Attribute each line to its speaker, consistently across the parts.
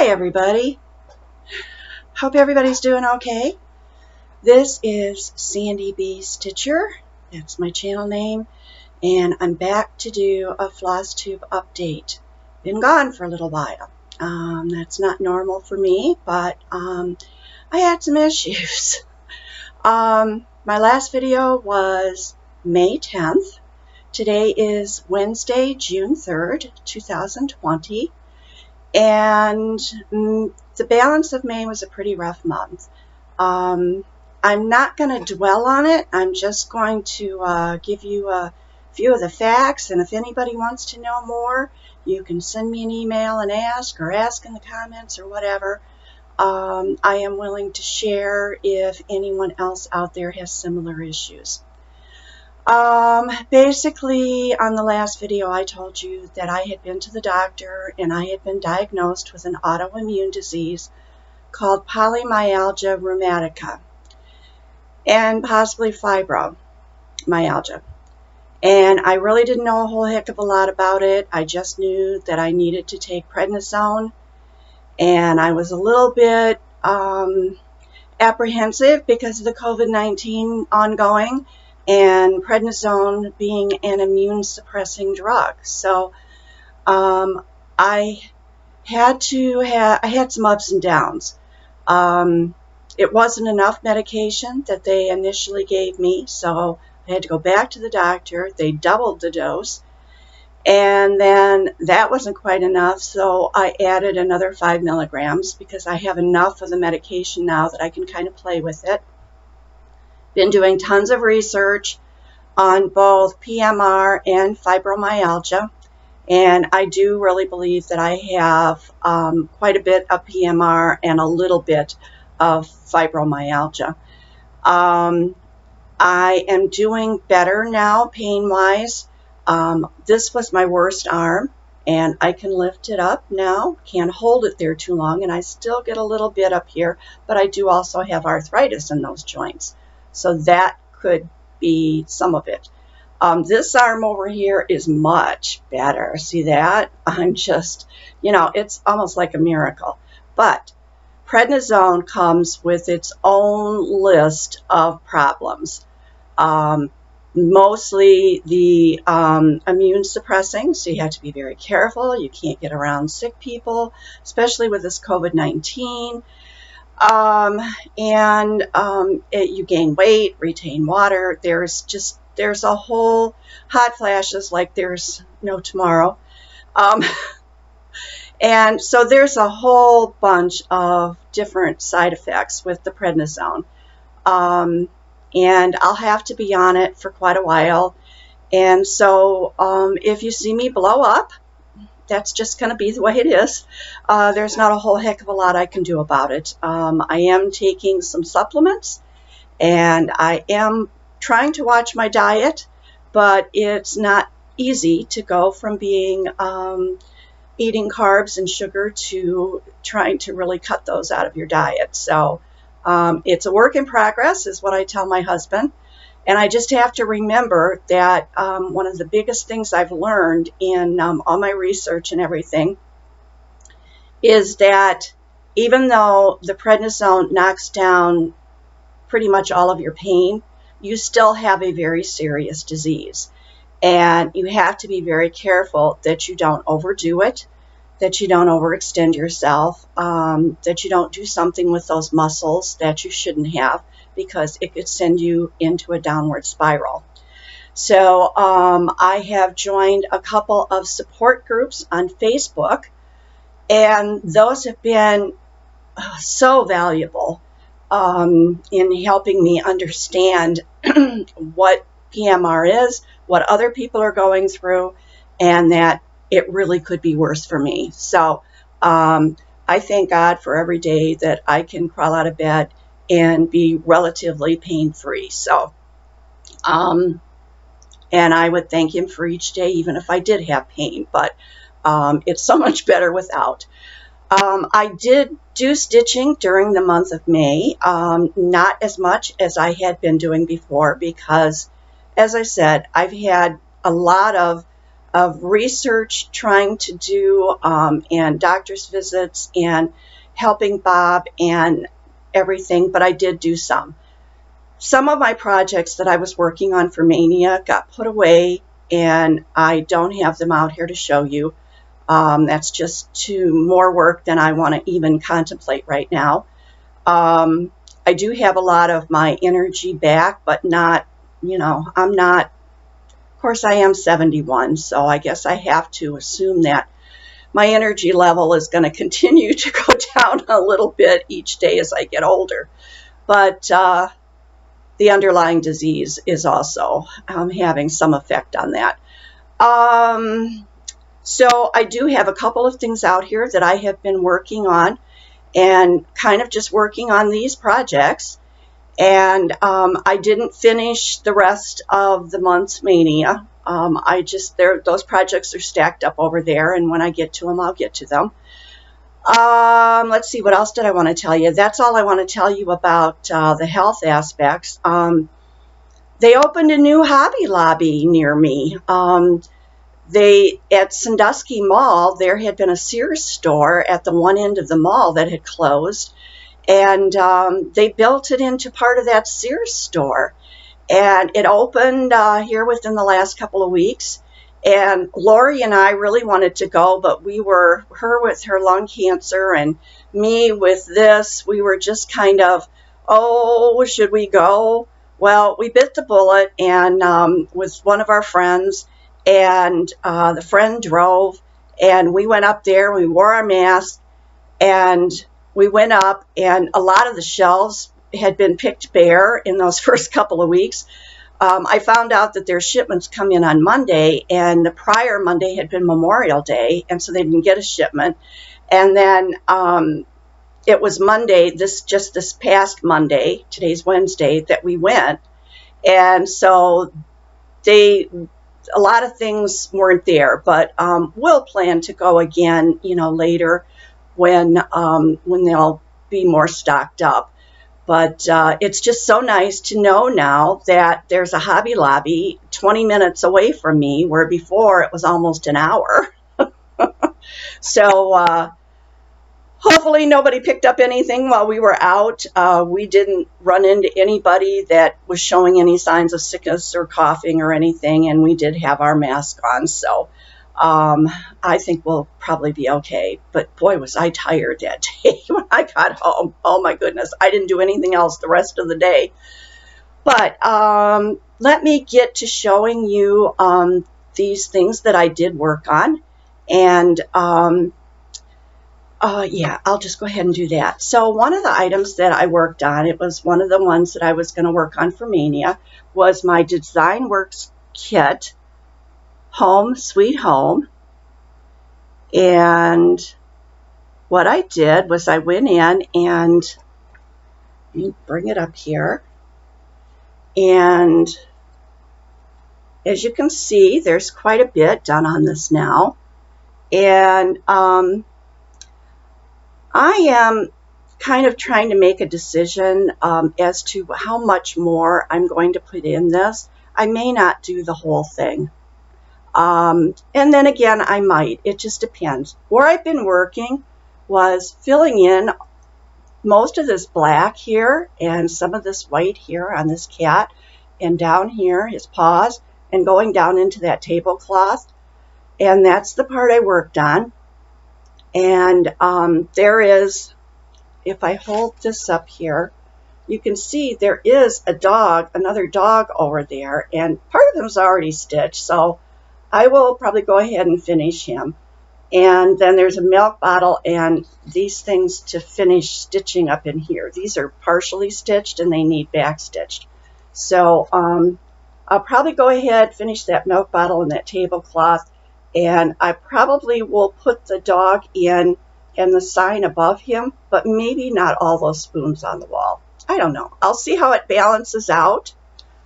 Speaker 1: Hi everybody. Hope everybody's doing okay. This is Sandy B. Stitcher. That's my channel name. And I'm back to do a Flosstube update. Been gone for a little while. That's not normal for me, but I had some issues. My last video was May 10th. Today is Wednesday, June 3rd, 2020. And the balance of May was a pretty rough month. I'm not going to dwell on it. I'm just going to give you a few of the facts, and if anybody wants to know more, you can send me an email and ask, or ask in the comments or whatever. I am willing to share if anyone else out there has similar issues. Basically, on the last video, I told you that I had been to the doctor and I had been diagnosed with an autoimmune disease called polymyalgia rheumatica and possibly fibromyalgia. And I really didn't know a whole heck of a lot about it. I just knew that I needed to take prednisone, and I was a little bit apprehensive because of the COVID-19 ongoing, and prednisone being an immune suppressing drug. So I had some ups and downs. It wasn't enough medication that they initially gave me, so I had to go back to the doctor. They doubled the dose, and then that wasn't quite enough, so I added another 5 milligrams because I have enough of the medication now that I can kind of play with it. Been doing tons of research on both PMR and fibromyalgia, and I do really believe that I have quite a bit of PMR and a little bit of fibromyalgia. I am doing better now pain-wise. This was my worst arm, and I can lift it up now. Can't hold it there too long, and I still get a little bit up here, but I do also have arthritis in those joints. So that could be some of it. This arm over here is much better. See that? I'm just, it's almost like a miracle. But prednisone comes with its own list of problems. Mostly the immune suppressing, so you have to be very careful. You can't get around sick people, especially with this COVID-19. You gain weight, retain water. There's a whole hot flashes like there's no tomorrow. And so there's a whole bunch of different side effects with the prednisone. And I'll have to be on it for quite a while. And so if you see me blow up, that's just going to be the way it is. There's not a whole heck of a lot I can do about it. I am taking some supplements, and I am trying to watch my diet, but it's not easy to go from being eating carbs and sugar to trying to really cut those out of your diet. So it's a work in progress is what I tell my husband. And I just have to remember that one of the biggest things I've learned in all my research and everything is that even though the prednisone knocks down pretty much all of your pain, you still have a very serious disease. And you have to be very careful that you don't overdo it, that you don't overextend yourself, that you don't do something with those muscles that you shouldn't have, because it could send you into a downward spiral. So I have joined a couple of support groups on Facebook, and those have been so valuable in helping me understand what PMR is, what other people are going through, and that it really could be worse for me. So I thank God for every day that I can crawl out of bed and be relatively pain-free. So, and I would thank him for each day, even if I did have pain, but it's so much better without. I did do stitching during the month of May, not as much as I had been doing before, because, as I said, I've had a lot of of research trying to do and doctor's visits and helping Bob and everything, but I did do some. Some of my projects that I was working on for Mania got put away, and I don't have them out here to show you. That's just more work than I want to even contemplate right now. I do have a lot of my energy back, but not, I'm not, of course I am 71, so I guess I have to assume that my energy level is going to continue to go down a little bit each day as I get older. But the underlying disease is also having some effect on that. So I do have a couple of things out here that I have been working on and kind of just working on these projects. And I didn't finish the rest of the month's Mania. Those projects are stacked up over there, and when I get to them, I'll get to them. Let's see, what else did I want to tell you? That's all I want to tell you about the health aspects. They opened a new Hobby Lobby near me. At Sandusky Mall, there had been a Sears store at the one end of the mall that had closed, and they built it into part of that Sears store. And it opened here within the last couple of weeks. And Lori and I really wanted to go, but her with her lung cancer and me with this, we were just kind of, oh, should we go? Well, we bit the bullet and with one of our friends, and the friend drove, and we went up there, we wore our masks, and we went up, and a lot of the shelves had been picked bare in those first couple of weeks. I found out that their shipments come in on Monday, and the prior Monday had been Memorial Day, and so they didn't get a shipment. And then it was Monday, this past Monday, today's Wednesday, that we went. And so a lot of things weren't there, but we'll plan to go again, later when they'll be more stocked up. But it's just so nice to know now that there's a Hobby Lobby 20 minutes away from me, where before it was almost an hour. So hopefully nobody picked up anything while we were out. We didn't run into anybody that was showing any signs of sickness or coughing or anything, and we did have our mask on. So I think we'll probably be okay. But boy, was I tired that day when I got home. Oh my goodness, I didn't do anything else the rest of the day. But let me get to showing you these things that I did work on. And yeah, I'll just go ahead and do that. So one of the items that I worked on, it was one of the ones that I was going to work on for Mania, was my Design Works kit, Home Sweet Home. And what I did was I went in and let me bring it up here, and as you can see, there's quite a bit done on this now. And I am kind of trying to make a decision as to how much more I'm going to put in this. I may not do the whole thing. And then again, I might. It just depends. Where I've been working was filling in most of this black here and some of this white here on this cat, and down here, his paws, and going down into that tablecloth. And that's the part I worked on. And there is, if I hold this up here, you can see there is a dog, another dog over there, and part of him is already stitched, so I will probably go ahead and finish him. And then there's a milk bottle and these things to finish stitching up in here. These are partially stitched and they need back stitched. So I'll probably go ahead, finish that milk bottle and that tablecloth, and I probably will put the dog in and the sign above him, but maybe not all those spoons on the wall. I don't know. I'll see how it balances out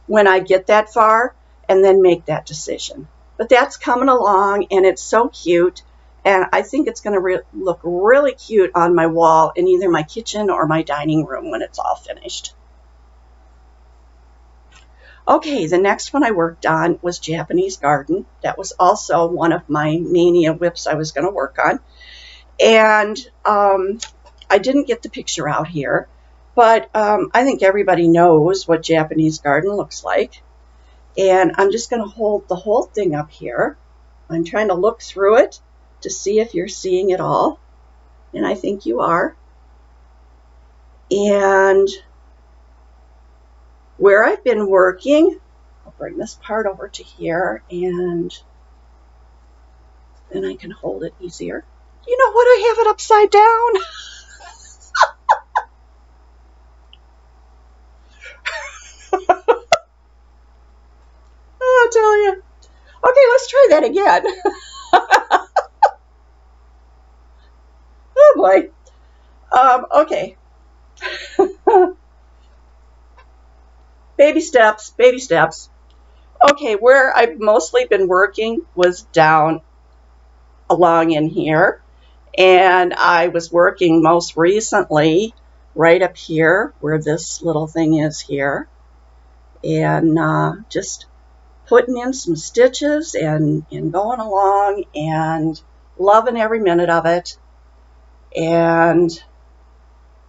Speaker 1: when I get that far and then make that decision. But that's coming along, and it's so cute, and I think it's going to look really cute on my wall in either my kitchen or my dining room when it's all finished. Okay, the next one I worked on was Japanese Garden. That was also one of my mania whips I was going to work on. And I didn't get the picture out here, but I think everybody knows what Japanese Garden looks like. And I'm just going to hold the whole thing up here. I'm trying to look through it to see if you're seeing it all. And I think you are. And where I've been working, I'll bring this part over to here, and then I can hold it easier. You know what? I have it upside down. I'll tell you. Okay, let's try that again. Oh boy. Okay. Baby steps, baby steps. Okay, where I've mostly been working was down along in here. And I was working most recently right up here where this little thing is here. And just putting in some stitches and going along and loving every minute of it. And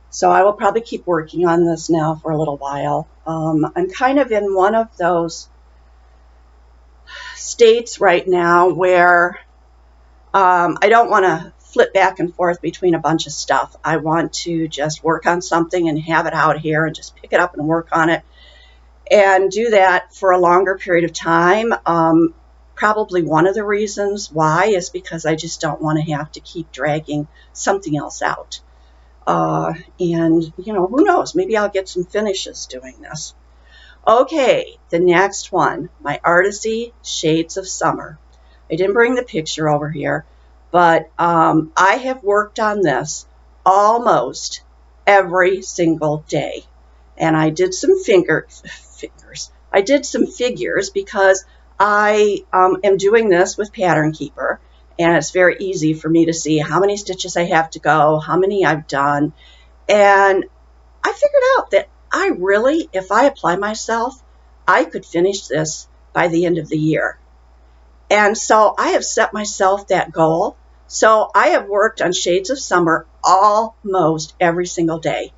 Speaker 1: so I will probably keep working on this now for a little while. I'm kind of in one of those states right now where I don't want to flip back and forth between a bunch of stuff. I want to just work on something and have it out here and just pick it up and work on it and do that for a longer period of time. Probably one of the reasons why is because I just don't want to have to keep dragging something else out. And, you know, who knows? Maybe I'll get some finishes doing this. Okay, the next one, my Artisy Shades of Summer. I didn't bring the picture over here, but I have worked on this almost every single day. And I did some figures. I did some figures because I am doing this with Pattern Keeper, and it's very easy for me to see how many stitches I have to go, how many I've done. And I figured out that I really, if I apply myself, I could finish this by the end of the year. And so I have set myself that goal. So I have worked on Shades of Summer almost every single day.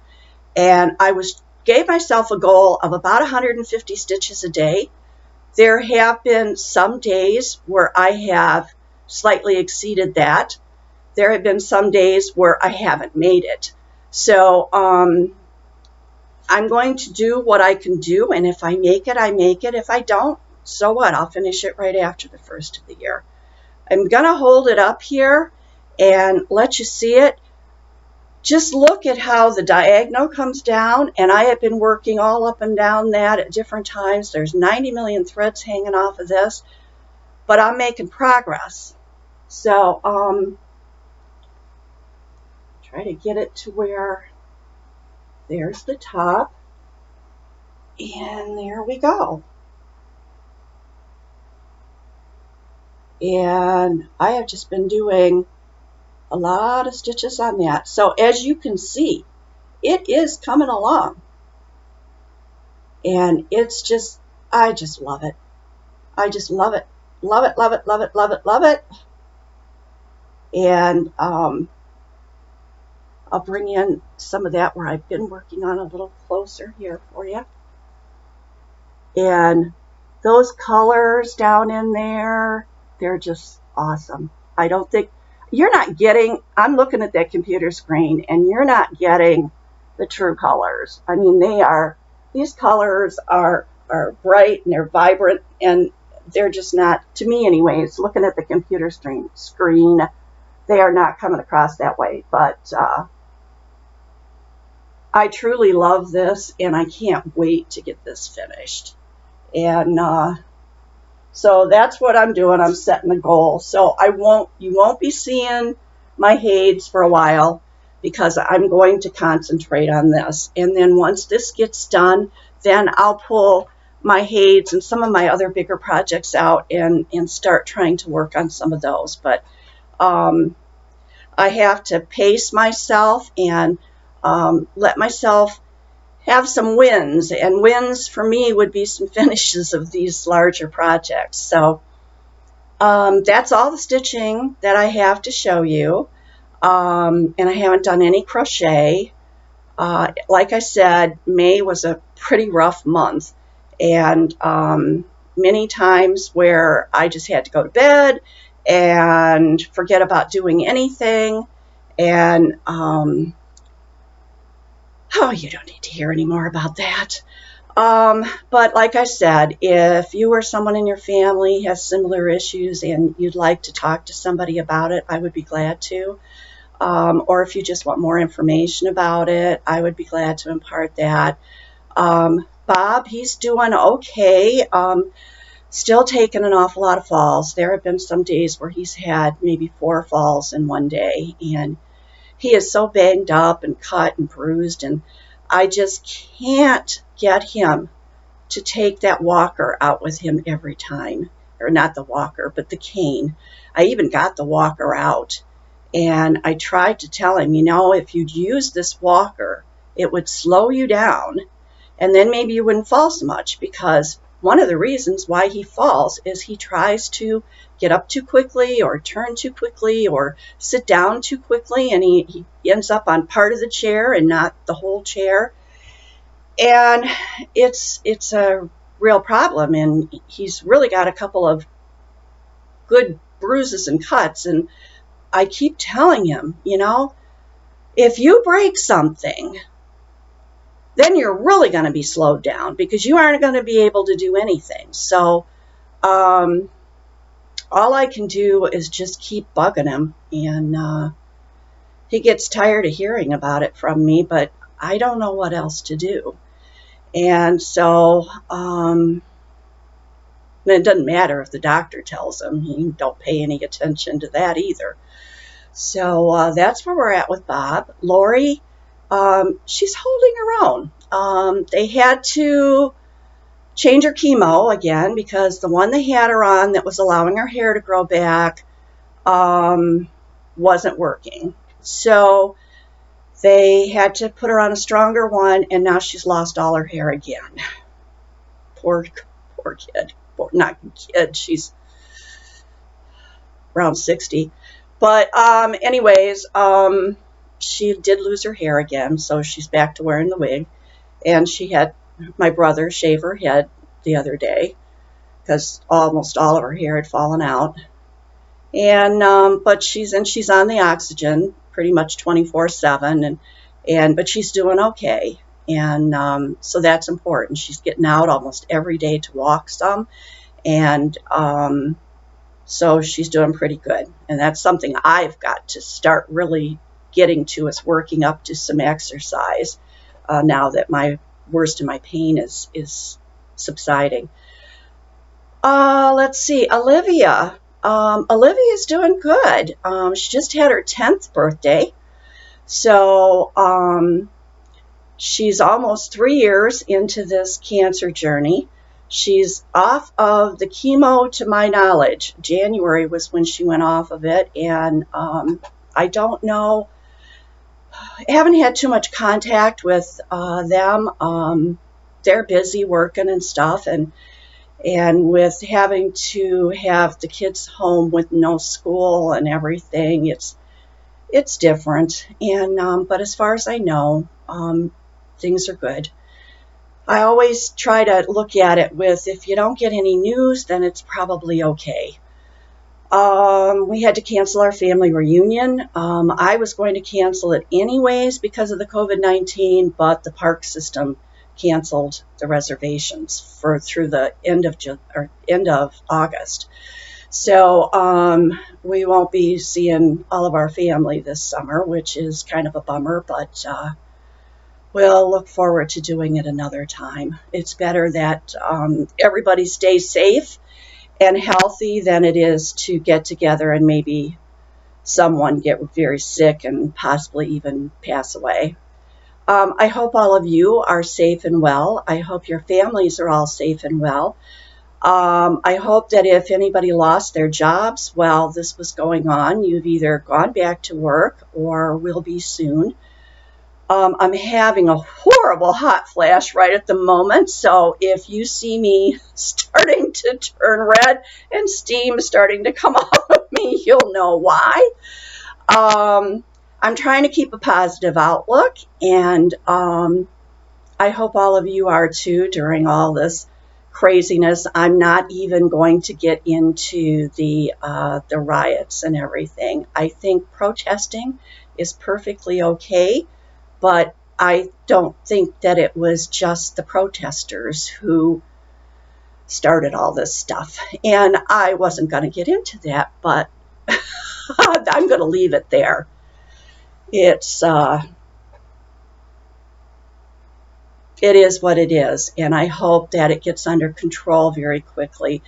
Speaker 1: And I gave myself a goal of about 150 stitches a day. There have been some days where I have slightly exceeded that. There have been some days where I haven't made it. So I'm going to do what I can do, and if I make it, I make it. If I don't, so what? I'll finish it right after the first of the year. I'm going to hold it up here and let you see it. Just look at how the diagonal comes down, and I have been working all up and down that at different times. There's 90 million threads hanging off of this, but I'm making progress. So try to get it to where there's the top, and there we go. And I have just been doing a lot of stitches on that. So as you can see, it is coming along. And it's just, I just love it. I just love it. Love it, love it, love it, love it, love it. And I'll bring in some of that where I've been working on a little closer here for you. And those colors down in there, they're just awesome. I don't think, you're not getting, I'm looking at that computer screen, and you're not getting the true colors. I mean, these colors are bright and they're vibrant, and they're just not, to me anyways, looking at the computer screen, they are not coming across that way. But I truly love this, and I can't wait to get this finished. And so that's what I'm doing. I'm setting a goal. So you won't be seeing my Hades for a while because I'm going to concentrate on this. And then once this gets done, then I'll pull my Hades and some of my other bigger projects out and start trying to work on some of those. But I have to pace myself and let myself have some wins, and wins for me would be some finishes of these larger projects. So that's all the stitching that I have to show you, and I haven't done any crochet. Like I said, May was a pretty rough month, and many times where I just had to go to bed and forget about doing anything, and oh, you don't need to hear any more about that. But like I said, if you or someone in your family has similar issues and you'd like to talk to somebody about it, I would be glad to. Or if you just want more information about it, I would be glad to impart that. Bob, he's doing okay. Still taking an awful lot of falls. There have been some days where he's had maybe 4 falls in one day, and he is so banged up and cut and bruised, and I just can't get him to take that walker out with him every time. Or not the walker, but the cane. I even got the walker out, and I tried to tell him, you know, if you'd use this walker, it would slow you down, and then maybe you wouldn't fall so much, because one of the reasons why he falls is he tries to get up too quickly or turn too quickly or sit down too quickly, and he ends up on part of the chair and not the whole chair. And it's a real problem, and he's really got a couple of good bruises and cuts, and I keep telling him, you know, if you break something, then you're really going to be slowed down because you aren't going to be able to do anything. So all I can do is just keep bugging him, and he gets tired of hearing about it from me, but I don't know what else to do. And so it doesn't matter if the doctor tells him. He don't pay any attention to that either. So that's where we're at with Bob. Lori, she's holding her own. They had to change her chemo again because the one they had her on that was allowing her hair to grow back wasn't working. So they had to put her on a stronger one, and now she's lost all her hair again. Poor kid. Not kid, she's around 60. But anyways, she did lose her hair again, so she's back to wearing the wig. And she had my brother shave her head the other day because almost all of her hair had fallen out. And but she's on the oxygen pretty much 24/7, but she's doing okay. And so that's important. She's getting out almost every day to walk some, and so she's doing pretty good. And that's something I've got to start really getting to, is working up to some exercise now that my worst of my pain is subsiding. Let's see, Olivia. Olivia is doing good. She just had her 10th birthday. So she's almost 3 years into this cancer journey. She's off of the chemo, to my knowledge. January was when she went off of it, and I don't know. I haven't had too much contact with them. They're busy working and stuff, and with having to have the kids home with no school and everything, it's different. And but as far as I know, things are good. I always try to look at it with, if you don't get any news, then it's probably okay. We had to cancel our family reunion. I was going to cancel it anyways because of the COVID-19, but the park system canceled the reservations through the end of August. So we won't be seeing all of our family this summer, which is kind of a bummer, but we'll look forward to doing it another time. It's better that everybody stays safe and healthy than it is to get together and maybe someone get very sick and possibly even pass away. I hope all of you are safe and well. I hope your families are all safe and well. I hope that if anybody lost their jobs while this was going on, you've either gone back to work or will be soon. I'm having a horrible hot flash right at the moment, so if you see me starting to turn red and steam starting to come out of me, you'll know why. I'm trying to keep a positive outlook, and I hope all of you are too during all this craziness. I'm not even going to get into the riots and everything. I think protesting is perfectly okay, but I don't think that it was just the protesters who started all this stuff. And I wasn't going to get into that, but I'm going to leave it there. It is what it is, and I hope that it gets under control very quickly.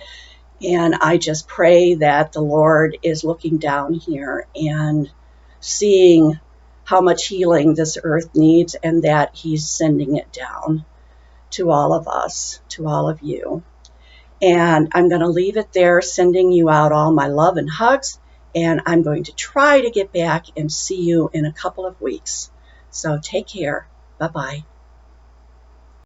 Speaker 1: And I just pray that the Lord is looking down here and seeing how much healing this earth needs, and that he's sending it down to all of us, to all of you. And I'm going to leave it there, sending you out all my love and hugs, and I'm going to try to get back and see you in a couple of weeks. So take care. Bye-bye.